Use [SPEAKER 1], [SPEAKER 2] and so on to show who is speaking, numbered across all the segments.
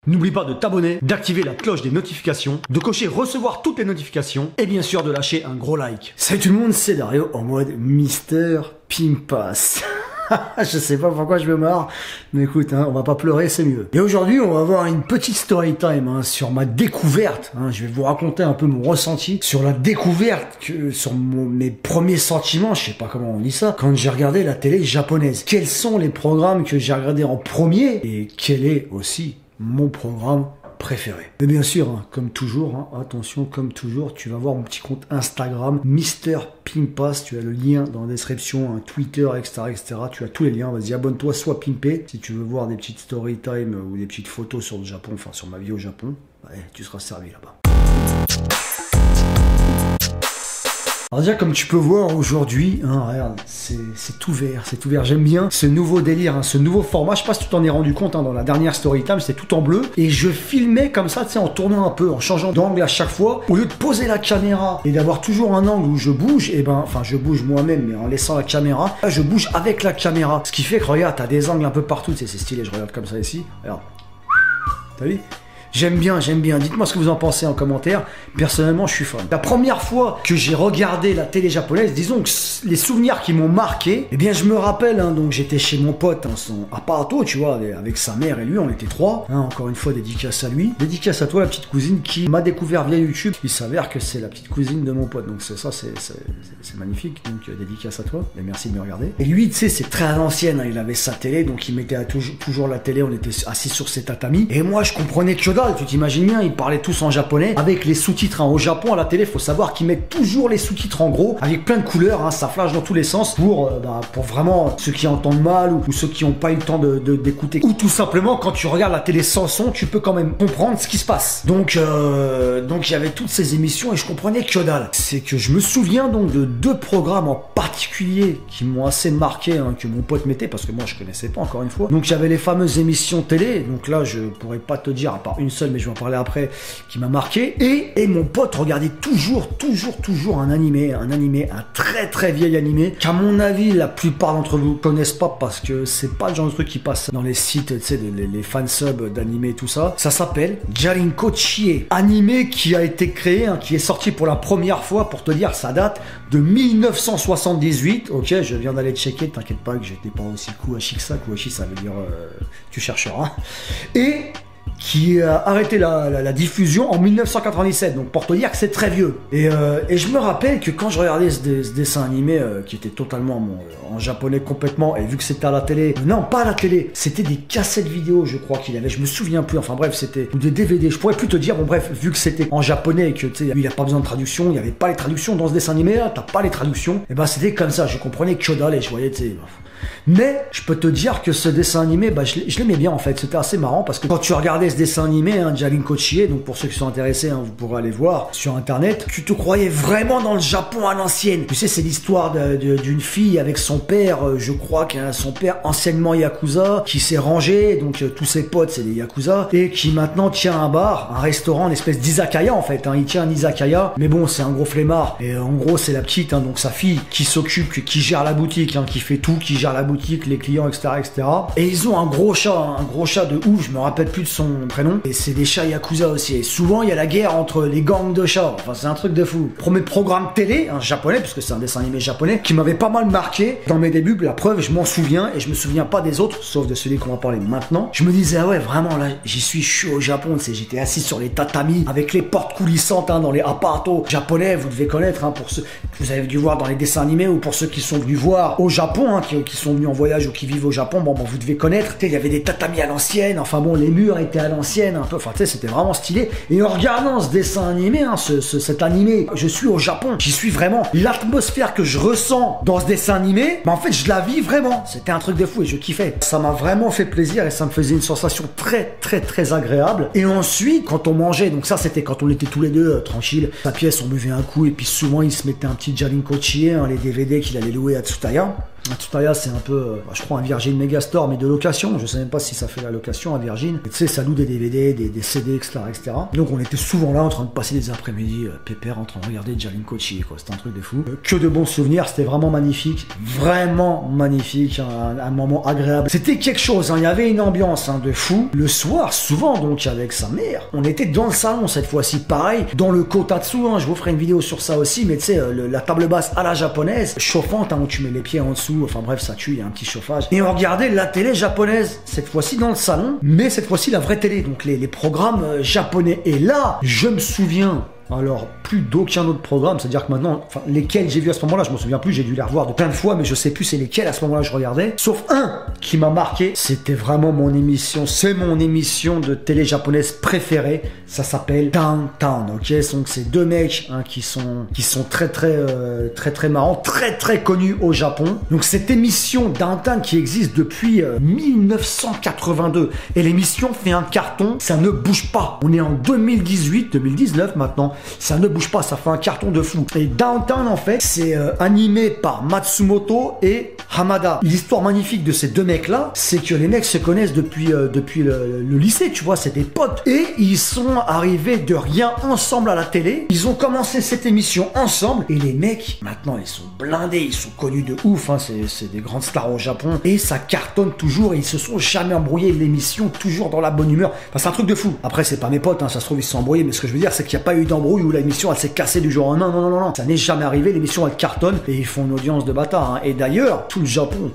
[SPEAKER 1] N'oublie pas de t'abonner, d'activer la cloche des notifications, de cocher recevoir toutes les notifications et bien sûr de lâcher un gros like. Salut tout le monde, c'est Dario en mode Mister Pimpas. Je sais pas pourquoi je me marre, mais écoute, hein, on va pas pleurer, c'est mieux. Et aujourd'hui, on va avoir une petite story time sur ma découverte. Je vais vous raconter un peu mon ressenti sur la découverte, sur mes premiers sentiments, je sais pas comment on dit ça, quand j'ai regardé la télé japonaise. Quels sont les programmes que j'ai regardés en premier et quel est aussi mon programme préféré. Et bien sûr, comme toujours, attention, comme toujours, tu vas voir mon petit compte Instagram, Mister Pimpas, tu as le lien dans la description, Twitter, etc., etc. Tu as tous les liens, vas-y, abonne-toi, sois pimpé. Si tu veux voir des petites story time ou des petites photos sur le Japon, enfin sur ma vie au Japon, ouais, tu seras servi là-bas. Alors déjà, comme tu peux voir aujourd'hui, regarde, c'est tout vert, j'aime bien ce nouveau délire, ce nouveau format. Je sais pas si tu t'en es rendu compte, dans la dernière story time, c'était tout en bleu. Et je filmais comme ça, tu sais, en tournant un peu, en changeant d'angle à chaque fois. Au lieu de poser la caméra et d'avoir toujours un angle où je bouge, je bouge moi-même, mais en laissant la caméra, là, je bouge avec la caméra. Ce qui fait que, regarde, t'as des angles un peu partout, tu sais, c'est stylé, je regarde comme ça ici, regarde. T'as vu ? J'aime bien. Dites-moi ce que vous en pensez en commentaire. Personnellement, je suis fan. La première fois que j'ai regardé la télé japonaise, disons que les souvenirs qui m'ont marqué, eh bien, je me rappelle, donc j'étais chez mon pote, son appartement, tu vois, avec sa mère et lui, on était trois. Encore une fois, dédicace à lui. Dédicace à toi, la petite cousine qui m'a découvert via YouTube. Il s'avère que c'est la petite cousine de mon pote. Donc c'est magnifique. Donc dédicace à toi. Et merci de me regarder. Et lui, tu sais, c'est très à l'ancienne. Il avait sa télé, donc il mettait toujours la télé. On était assis sur ses tatamis. Et moi, je comprenais que dalle. Tu t'imagines bien, ils parlaient tous en japonais avec les sous-titres. Au Japon, à la télé, faut savoir qu'ils mettent toujours les sous-titres en gros avec plein de couleurs. Ça flash dans tous les sens pour vraiment ceux qui entendent mal ou ceux qui n'ont pas eu le temps d'écouter. Ou tout simplement, quand tu regardes la télé sans son, tu peux quand même comprendre ce qui se passe. Donc il y avait toutes ces émissions et je comprenais que dalle. C'est que je me souviens donc de deux programmes en particulier qui m'ont assez marqué, que mon pote mettait parce que moi je connaissais pas encore une fois. Donc j'avais les fameuses émissions télé. Donc là, je pourrais pas te dire à part une seule, mais je vais en parler après, qui m'a marqué. Et mon pote regardait toujours un animé, un très vieil animé, qu'à mon avis, la plupart d'entre vous connaissent pas parce que c'est pas le genre de truc qui passe dans les sites, tu sais, les fansubs d'animé et tout ça. Ça s'appelle Jarinko Chie, animé qui a été créé, qui est sorti pour la première fois, pour te dire, ça date de 1978. Ok, je viens d'aller checker, t'inquiète pas que j'étais pas aussi Kuashi que ça. Kuashi, ça veut dire tu chercheras. Et qui a arrêté la diffusion en 1997, donc pour te dire que c'est très vieux. Et je me rappelle que quand je regardais ce dessin animé qui était totalement en japonais complètement, et vu que c'était à la télé, non pas à la télé, c'était des cassettes vidéo je crois qu'il avait, je me souviens plus, enfin bref c'était, ou des DVD, je pourrais plus te dire, bon bref, vu que c'était en japonais et que tu sais, il n'y a pas besoin de traduction, il n'y avait pas les traductions dans ce dessin animé là, t'as pas les traductions, et c'était comme ça, je comprenais que dalle et je voyais, tu sais. Mais je peux te dire que ce dessin animé, je l'aimais bien en fait, c'était assez marrant parce que quand tu regardais ce dessin animé, Jarinko Chie, donc pour ceux qui sont intéressés, vous pourrez aller voir sur internet, tu te croyais vraiment dans le Japon à l'ancienne. Tu sais, c'est l'histoire d'une fille avec son père, je crois que son père anciennement Yakuza, qui s'est rangé, donc tous ses potes c'est des Yakuza, et qui maintenant tient un bar, un restaurant, une espèce d'izakaya en fait, il tient un izakaya, mais bon c'est un gros flemmard, et en gros c'est la petite, donc sa fille qui s'occupe, qui gère la boutique, qui fait tout, qui gère la boutique, les clients, etc., etc. Et ils ont un gros chat de ouf, je me rappelle plus de son prénom. Et c'est des chats Yakuza aussi. Et souvent, il y a la guerre entre les gangs de chats. Enfin, c'est un truc de fou. Premier programme télé, japonais, puisque c'est un dessin animé japonais, qui m'avait pas mal marqué dans mes débuts. La preuve, je m'en souviens, et je me souviens pas des autres, sauf de celui qu'on va parler maintenant. Je me disais, ah ouais, vraiment, là, je suis au Japon, tu sais, j'étais assis sur les tatamis, avec les portes coulissantes, dans les appartements japonais, vous devez connaître, pour ceux que vous avez dû voir dans les dessins animés, ou pour ceux qui sont venus voir au Japon, qui sont venus en voyage ou qui vivent au Japon, vous devez connaître, il y avait des tatamis à l'ancienne, enfin bon, les murs étaient à l'ancienne, un peu, enfin tu sais, c'était vraiment stylé. Et en regardant ce dessin animé, cet animé, je suis au Japon, j'y suis vraiment. L'atmosphère que je ressens dans ce dessin animé, en fait, je la vis vraiment. C'était un truc de fou et je kiffais. Ça m'a vraiment fait plaisir et ça me faisait une sensation très agréable. Et ensuite, quand on mangeait, donc ça c'était quand on était tous les deux tranquilles, sa pièce, on buvait un coup et puis souvent il se mettait un petit Jarinko Chie, les DVD qu'il allait louer à Tsutaya. Tsutaya, c'est un peu, je crois, un Virgin Megastore, mais de location. Je sais même pas si ça fait la location à Virgin. Tu sais, ça loue des DVD, des CD, etc., etc. Donc on était souvent là en train de passer des après-midi pépère en train de regarder Jalinkochi, quoi. C'était un truc de fou. Que de bons souvenirs, c'était vraiment magnifique. Vraiment magnifique, un moment agréable. C'était quelque chose, hein. Il y avait une ambiance de fou. Le soir, souvent, donc, avec sa mère, on était dans le salon cette fois-ci, pareil, dans le kotatsu, hein. Je vous ferai une vidéo sur ça aussi, mais tu sais, la table basse à la japonaise, chauffante, hein, où tu mets les pieds en dessous. Enfin bref, ça tue, il y a un petit chauffage. Et on regardait la télé japonaise, cette fois-ci dans le salon, mais cette fois-ci la vraie télé, donc les programmes japonais. Et là, je me souviens, alors plus d'aucun autre programme, c'est-à-dire que maintenant, enfin lesquels j'ai vu à ce moment-là, je me souviens plus, j'ai dû les revoir de plein de fois, mais je sais plus c'est lesquels à ce moment-là je regardais, sauf un qui m'a marqué, c'était vraiment mon émission, c'est mon émission de télé japonaise préférée, ça s'appelle Downtown, ok, donc c'est deux mecs qui sont très marrants, très connus au Japon. Donc cette émission Downtown qui existe depuis 1982, et l'émission fait un carton, ça ne bouge pas, on est en 2019 maintenant, ça ne bouge pas, ça fait un carton de fou. Et Downtown, en fait, c'est animé par Matsumoto et Hamada. L'histoire magnifique de ces deux mecs-là, c'est que les mecs se connaissent depuis le lycée, tu vois, c'est des potes. Et ils sont arrivés de rien ensemble à la télé. Ils ont commencé cette émission ensemble. Et les mecs, maintenant, ils sont blindés, ils sont connus de ouf, hein, c'est des grandes stars au Japon. Et ça cartonne toujours, et ils se sont jamais embrouillés. L'émission, toujours dans la bonne humeur. Enfin, c'est un truc de fou. Après, c'est pas mes potes, hein, ça se trouve, ils se sont embrouillés, mais ce que je veux dire, c'est qu'il n'y a pas eu d'embrouille où l'émission elle s'est cassée du jour au lendemain. Non, ça n'est jamais arrivé. L'émission elle cartonne et ils font une audience de bâtard. Hein. Et d'ailleurs, tout le Japon,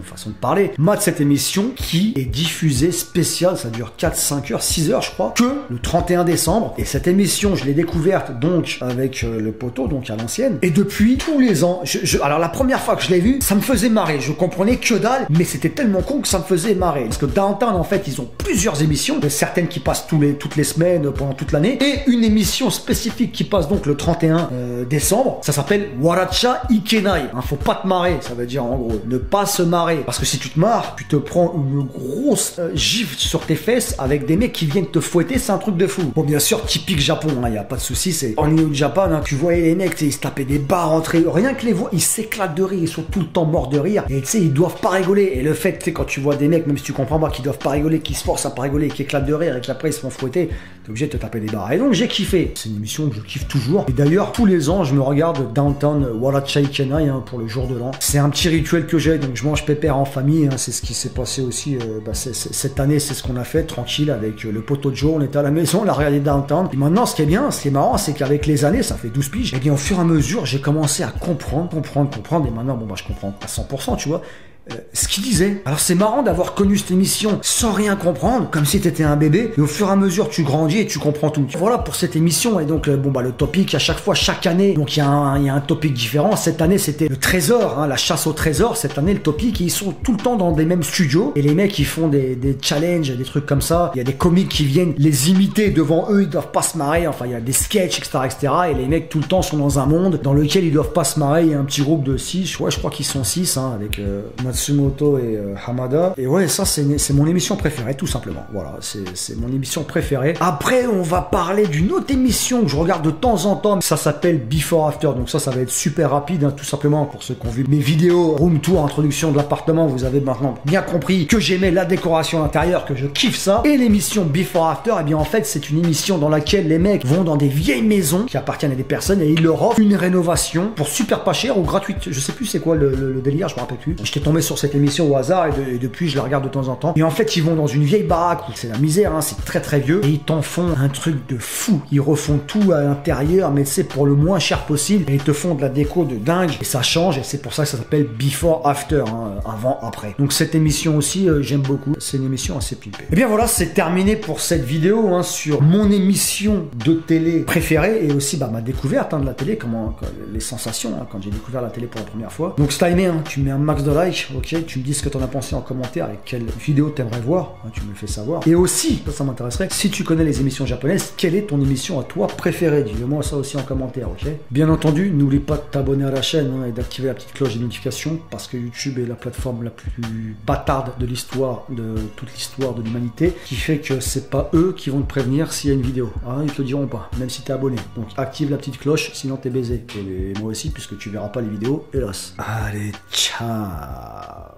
[SPEAKER 1] façon de parler, mate cette émission qui est diffusée spéciale. Ça dure 4, 5 heures, 6 heures, je crois, que le 31 décembre. Et cette émission, je l'ai découverte donc avec le poteau, donc à l'ancienne. Et depuis tous les ans, alors la première fois que je l'ai vu, ça me faisait marrer. Je comprenais que dalle, mais c'était tellement con que ça me faisait marrer. Parce que Downtown, en fait, ils ont plusieurs émissions, certaines qui passent toutes les semaines pendant toute l'année, et une émission spécifique qui passe donc le 31 décembre. Ça s'appelle Waracha Ikenai. Hein, faut pas te marrer, ça veut dire en gros ne pas se marrer. Parce que si tu te marres, tu te prends une grosse gifle sur tes fesses avec des mecs qui viennent te fouetter, c'est un truc de fou. Bon, bien sûr, typique Japon, hein, y a pas de souci, c'est en New Japan, hein, tu voyais les mecs, ils se tapaient des barres entre eux, rien que les voix, ils s'éclatent de rire, ils sont tout le temps morts de rire, et tu sais, ils doivent pas rigoler. Et le fait, tu sais, quand tu vois des mecs, même si tu comprends pas qu'ils doivent pas rigoler, qu'ils se forcent à pas rigoler, qu'ils éclatent de rire, et qu'après ils se font fouetter, t'es obligé de te taper des barres. Et donc j'ai kiffé. C'est une émission que je kiffe toujours. Et d'ailleurs, tous les ans, je me regarde Downtown Waracha Ikenai pour le jour de l'an. C'est un petit rituel que j'ai, donc je mange pépère en famille. Hein, c'est ce qui s'est passé aussi cette année, c'est ce qu'on a fait, tranquille, avec le poteau de Joe. On était à la maison, on a regardé Downtown. Et maintenant, ce qui est marrant, c'est qu'avec les années, ça fait 12 piges, et bien au fur et à mesure, j'ai commencé à comprendre. Et maintenant, je comprends à 100%, tu vois. Ce qu'il disait. Alors c'est marrant d'avoir connu cette émission sans rien comprendre, comme si t'étais un bébé, et au fur et à mesure tu grandis et tu comprends tout. Voilà pour cette émission. Et donc le topic, à chaque fois, chaque année, donc il y a un topic différent. Cette année c'était le trésor, hein, la chasse au trésor. Cette année le topic, ils sont tout le temps dans des mêmes studios, et les mecs ils font des challenges, des trucs comme ça. Il y a des comiques qui viennent les imiter devant eux, ils doivent pas se marrer, enfin il y a des sketchs, etc. Et les mecs tout le temps sont dans un monde dans lequel ils doivent pas se marrer. Il y a un petit groupe de 6, je crois qu'ils sont 6, hein, avec Matsumoto et Hamada. Et ouais, ça c'est mon émission préférée, tout simplement. Voilà, c'est mon émission préférée. Après, on va parler d'une autre émission que je regarde de temps en temps. Ça s'appelle Before After. Donc ça va être super rapide, hein, tout simplement, pour ceux qui ont vu mes vidéos room tour, introduction de l'appartement. Vous avez maintenant bien compris que j'aimais la décoration intérieure, que je kiffe ça. Et l'émission Before After, eh bien en fait, c'est une émission dans laquelle les mecs vont dans des vieilles maisons qui appartiennent à des personnes et ils leur offrent une rénovation pour super pas cher ou gratuite. Je sais plus c'est quoi le délire, je me rappelle plus. J'étais tombé sur cette émission au hasard et depuis je la regarde de temps en temps. Et en fait ils vont dans une vieille baraque où c'est la misère, hein, c'est très vieux, et ils t'en font un truc de fou. Ils refont tout à l'intérieur, mais c'est pour le moins cher possible, et ils te font de la déco de dingue, et ça change, et c'est pour ça que ça s'appelle Before After, hein, avant, après. Donc cette émission aussi j'aime beaucoup, c'est une émission assez pimpée. Et bien voilà, c'est terminé pour cette vidéo, hein, sur mon émission de télé préférée, et aussi ma découverte, hein, de la télé, les sensations, hein, quand j'ai découvert la télé pour la première fois. Donc si t'as aimé, hein, tu mets un max de like, ok? Tu me dis ce que tu en as pensé en commentaire et quelle vidéo t'aimerais voir, hein, tu me le fais savoir. Et aussi, ça m'intéresserait, si tu connais les émissions japonaises, quelle est ton émission à toi préférée? Dis-le-moi ça aussi en commentaire, ok? Bien entendu, n'oublie pas de t'abonner à la chaîne, hein, et d'activer la petite cloche des notifications, parce que YouTube est la plateforme la plus bâtarde de l'histoire, de toute l'histoire de l'humanité, qui fait que c'est pas eux qui vont te prévenir s'il y a une vidéo, hein, ils te le diront pas, même si t'es abonné. Donc active la petite cloche, sinon t'es baisé. Et moi aussi, puisque tu verras pas les vidéos, hélas. Allez, ciao.